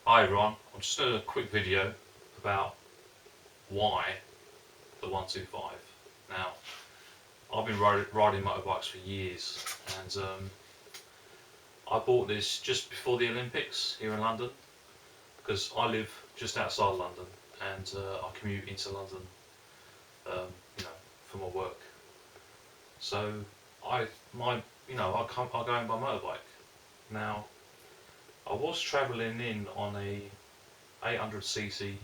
Hi everyone, I'm just doing a quick video about why the 125. Now, I've been riding motorbikes for years, and I bought this just before the Olympics here in London, because I live just outside London, and I commute into London, you know, for my work. So I go in by motorbike. Now, I was travelling in on a 800cc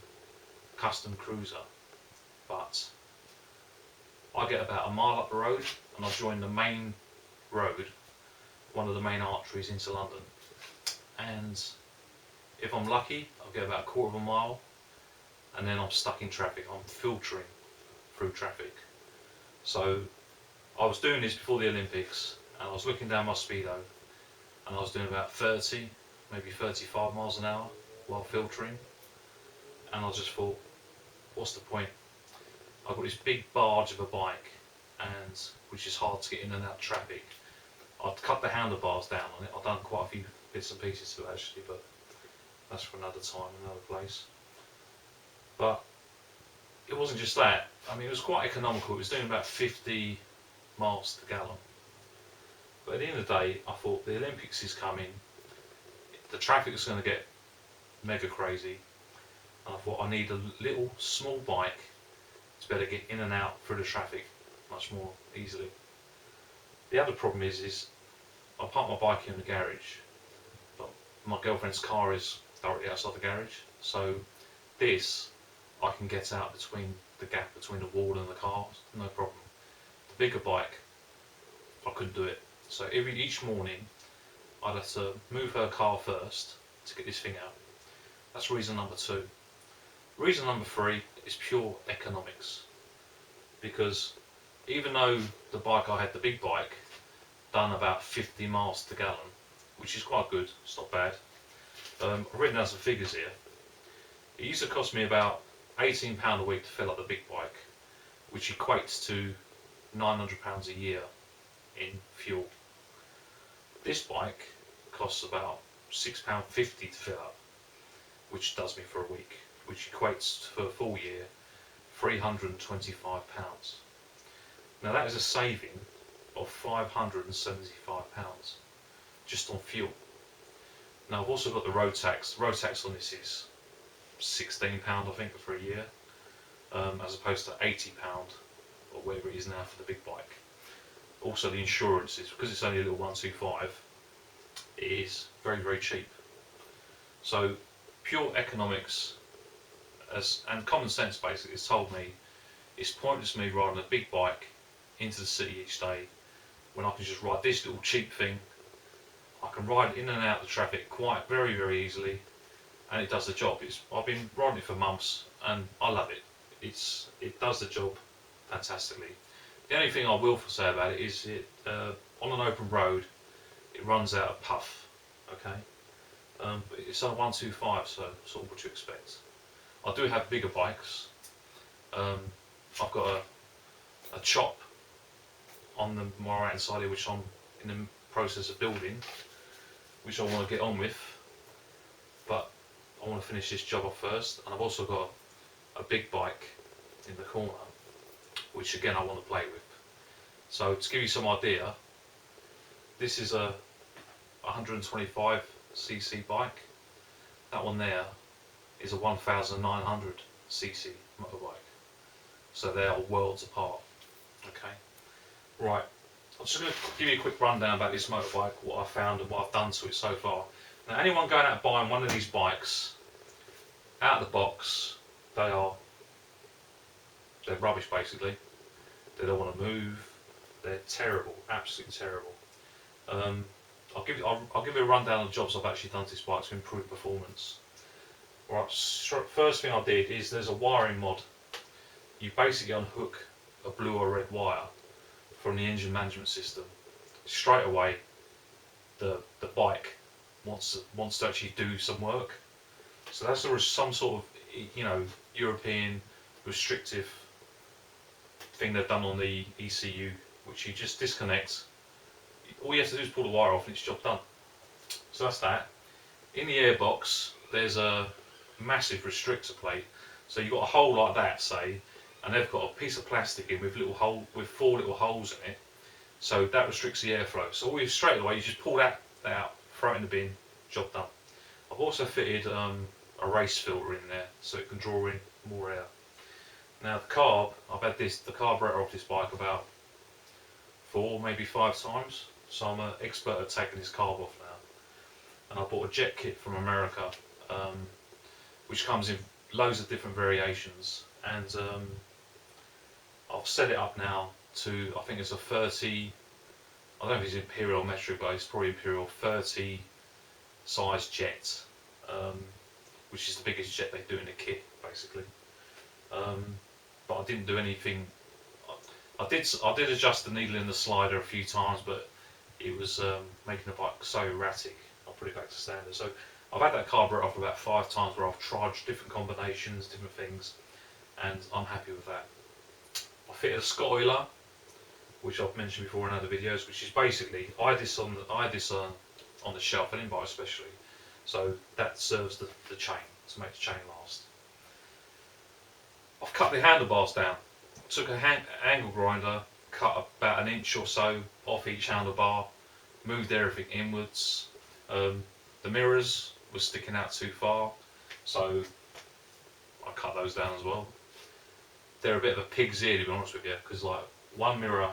custom cruiser, but I get about a mile up the road and I join the main road, one of the main arteries into London, and if I'm lucky I'll get about a quarter of a mile and then I'm stuck in traffic. I'm filtering through traffic. So I was doing this before the Olympics and I was looking down my speedo and I was doing about 30, maybe 35 miles an hour while filtering, and I just thought, what's the point? I've got this big barge of a bike, and which is hard to get in and out of traffic. I'd cut the handlebars down on it. I've done quite a few bits and pieces to it actually, but that's for another time, another place. But it wasn't just that. I mean, it was quite economical. It was doing about 50 miles to the gallon. But at the end of the day, I thought the Olympics is coming. The traffic is going to get mega crazy. And I thought I need a little small bike to better get in and out through the traffic much more easily. The other problem is I park my bike in the garage, but my girlfriend's car is directly outside the garage, so this I can get out between the gap between the wall and the car, no problem. The bigger bike, I couldn't do it. So each morning I'd have to move her car first to get this thing out. That's reason number 2. Reason number 3 is pure economics, because even though the bike I had, the big bike, done about 50 miles to the gallon, which is quite good, it's not bad. I've written down some figures here. It used to cost me about £18 a week to fill up the big bike, which equates to £900 a year in fuel. This bike costs about £6.50 to fill up, which does me for a week, which equates for a full year £325. Now that is a saving of £575 just on fuel. Now I've also got the road tax. The road tax on this is £16 I think for a year, as opposed to £80 or whatever it is now for the big bike. Also the insurances, because it's only a little 125, it is very, very cheap. So pure economics and common sense basically has told me it's pointless me riding a big bike into the city each day when I can just ride this little cheap thing. I can ride in and out of the traffic quite very, very easily, and it does the job. I've been riding it for months and I love it. It does the job fantastically. The only thing I will say about it is on an open road it runs out of puff, okay? But it's on a 125, so sort of what you expect. I do have bigger bikes. I've got a chop on my right hand side here, which I'm in the process of building, which I want to get on with, but I want to finish this job off first. And I've also got a big bike in the corner, which again I want to play with. So to give you some idea, this is a 125cc bike. That one there is a 1900cc motorbike. So they are worlds apart. Okay. Right. I'm just going to give you a quick rundown about this motorbike, what I've found and what I've done to it so far. Now anyone going out buying one of these bikes, out of the box, they're rubbish basically. They don't want to move. They're terrible, absolutely terrible. I'll give you a rundown of the jobs I've actually done to this bike to improve performance. Right, first thing I did is there's a wiring mod. You basically unhook a blue or red wire from the engine management system. Straight away, the bike wants to actually do some work. So that's some sort of European restrictive thing they've done on the ECU, which you just disconnect. all you have to do is pull the wire off and it's job done. So that's that. In the airbox, there's a massive restrictor plate. So you've got a hole like that, say, and they've got a piece of plastic in with with 4 little holes in it. So that restricts the airflow. So all you straight away, you just pull that out, throw it in the bin, job done. I've also fitted a race filter in there so it can draw in more air. Now the carb, I've had the carburetor off this bike about 4, maybe 5 times. So I'm an expert at taking this carb off now. And I bought a jet kit from America, which comes in loads of different variations. And I've set it up now to, I think it's a 30, I don't know if it's imperial or metric, but it's probably imperial 30 size jet, which is the biggest jet they do in the kit, basically. But I didn't do anything. I did adjust the needle in the slider a few times, but it was making the bike so erratic. I'll put it back to standard. So I've had that carburetor off about 5 times, where I've tried different combinations, different things, and I'm happy with that. I fitted a Scott oiler, which I've mentioned before in other videos, which is basically I had this on the shelf. I didn't buy it specially, so that serves the chain to make the chain last. I've cut the handlebars down. Took a angle grinder, cut about 1 inch or so off each handlebar, moved everything inwards. The mirrors were sticking out too far, so I cut those down as well. They're a bit of a pig's ear, to be honest with you, because like one mirror,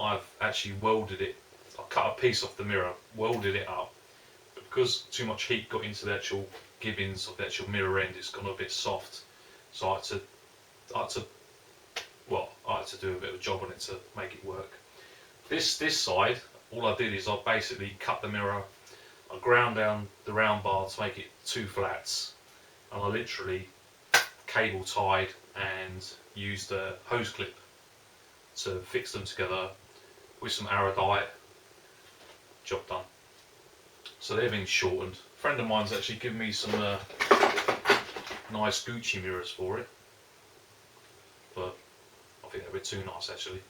I've actually welded it. I cut a piece off the mirror, welded it up, but because too much heat got into the actual gibbings of the actual mirror end, it's gone a bit soft. So I had to do a bit of a job on it to make it work. This side, all I did is I basically cut the mirror, I ground down the round bar to make it 2 flats, and I literally cable tied and used a hose clip to fix them together with some Aradite. Job done. So they've been shortened. A friend of mine's actually given me some nice Gucci mirrors for it, but I think they're a bit too nice actually.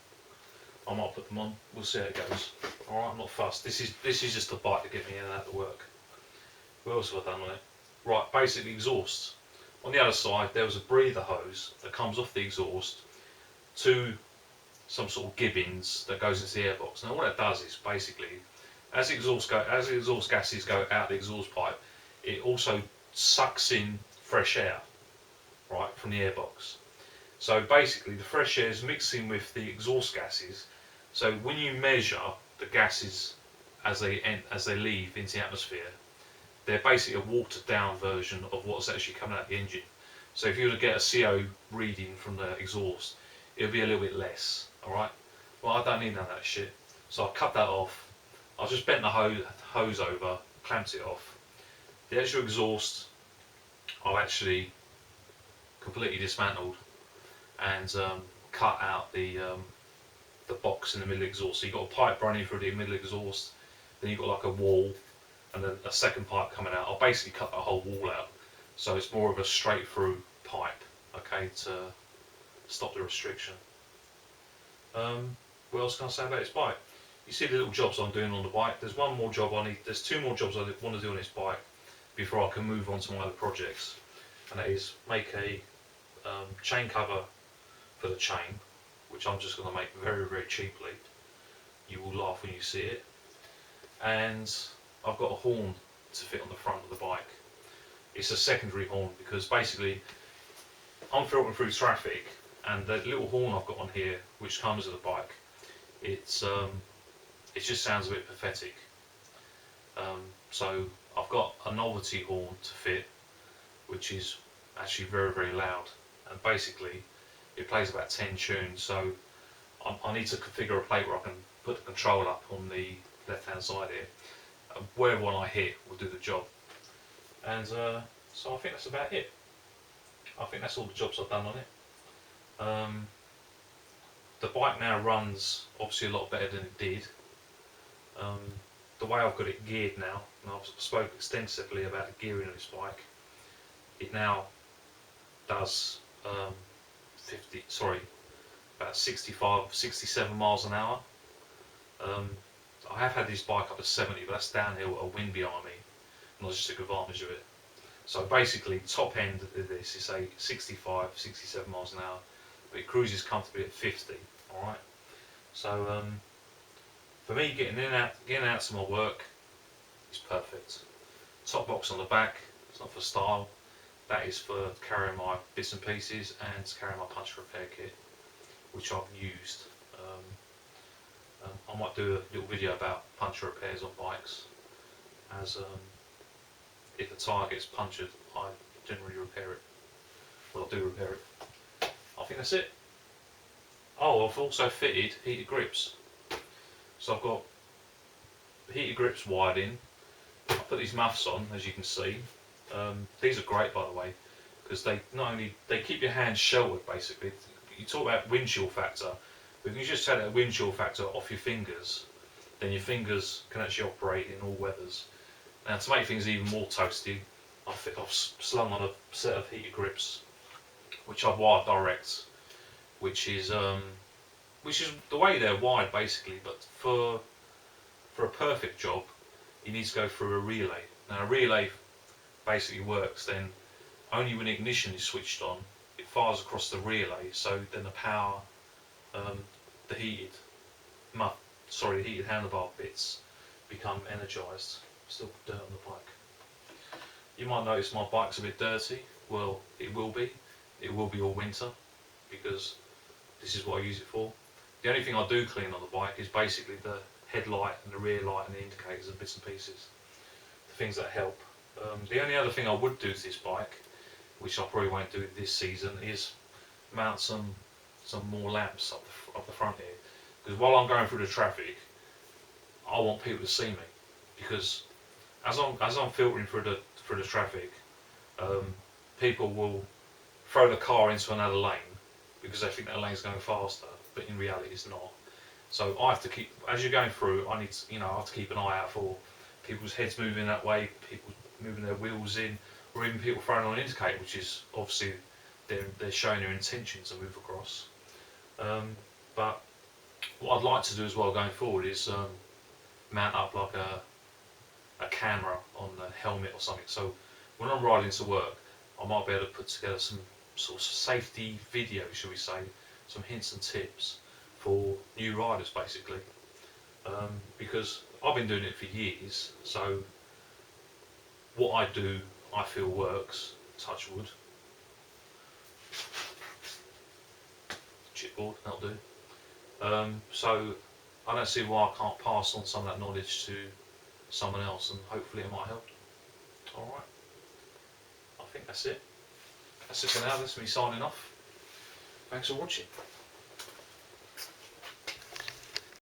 I might put them on. We'll see how it goes. All right, I'm not fussed. This is just a bike to get me in and out of work. What else have I done on it? Right, basically exhaust. On the other side, there was a breather hose that comes off the exhaust to some sort of gibbings that goes into the airbox. Now, what it does is basically, as the exhaust gases go out the exhaust pipe, it also sucks in fresh air, right, from the airbox. So basically, the fresh air is mixing with the exhaust gases. So when you measure the gases as they leave into the atmosphere, they're basically a watered down version of what's actually coming out of the engine. So if you were to get a CO reading from the exhaust, it'll be a little bit less. All right. Well, I don't need none of that shit. So I cut that off. I just bent the hose over, clamped it off. The actual exhaust, I've actually completely dismantled and cut out the box in the middle exhaust. So you've got a pipe running through the middle exhaust, then you've got like a wall, and then a second pipe coming out. I'll basically cut that whole wall out, so it's more of a straight through pipe, okay, to stop the restriction. What else can I say about this bike? You see the little jobs I'm doing on the bike. There's 2 more jobs I want to do on this bike before I can move on to my other projects, and that is make a chain cover for the chain, which I'm just going to make very, very cheaply. You will laugh when you see it. And I've got a horn to fit on the front of the bike. It's a secondary horn because basically I'm filtering through traffic, and the little horn I've got on here, which comes with the bike, it just sounds a bit pathetic. So I've got a novelty horn to fit, which is actually very, very loud, and basically it plays about 10 tunes. So I need to configure a plate where I can put the control up on the left hand side here. Wherever one I hit will do the job. And so I think that's about it. I think that's all the jobs I've done on it. The bike now runs obviously a lot better than it did. The way I've got it geared now, and I've spoken extensively about the gearing of this bike, it now does about 65, 67 miles an hour. I have had this bike up to 70, but that's downhill, a wind behind me, and I just took advantage of it. So basically, top end of this is say 65, 67 miles an hour, but it cruises comfortably at 50. All right. So for me, getting out to my work is perfect. Top box on the back. It's not for style. That is for carrying my bits and pieces and to carry my puncture repair kit, which I've used. I might do a little video about puncture repairs on bikes, as if a tyre gets punctured, I generally repair it. Well, I do repair it. I think that's it. Oh, I've also fitted heated grips. So I've got heated grips wired in. I put these muffs on, as you can see. These are great, by the way, because they not only they keep your hands sheltered. Basically, you talk about wind chill factor. But if you just take that wind chill factor off your fingers, then your fingers can actually operate in all weathers. Now, to make things even more toasty, I've slung on a set of heated grips, which I've wired direct, which is the way they're wired basically. But for a perfect job, you need to go through a relay. Now, a relay basically works then only when ignition is switched on. It fires across the relay, so then the power, the heated handlebar bits become energised. Still dirt on the bike. You might notice my bike's a bit dirty. Well, it will be. It will be all winter, because this is what I use it for. The only thing I do clean on the bike is basically the headlight and the rear light and the indicators and bits and pieces. The things that help. The only other thing I would do to this bike, which I probably won't do this season, is mount some more lamps up the front here. Because while I'm going through the traffic, I want people to see me. Because as I'm filtering through the traffic, people will throw the car into another lane because they think that lane's going faster, but in reality it's not. So I have to keep, as you're going through, I have to keep an eye out for people's heads moving that way, people moving their wheels in, or even people throwing on an indicator, which is obviously they're showing their intention to move across. But what I'd like to do as well going forward is mount up like a camera on the helmet or something. So when I'm riding to work, I might be able to put together some sort of safety video, shall we say, some hints and tips for new riders basically. Because I've been doing it for years, so what I do I feel works, touch wood. Chipboard, that'll do. So I don't see why I can't pass on some of that knowledge to someone else, and hopefully it might help. Alright, I think that's it. That's it for now. That's me signing off. Thanks for watching.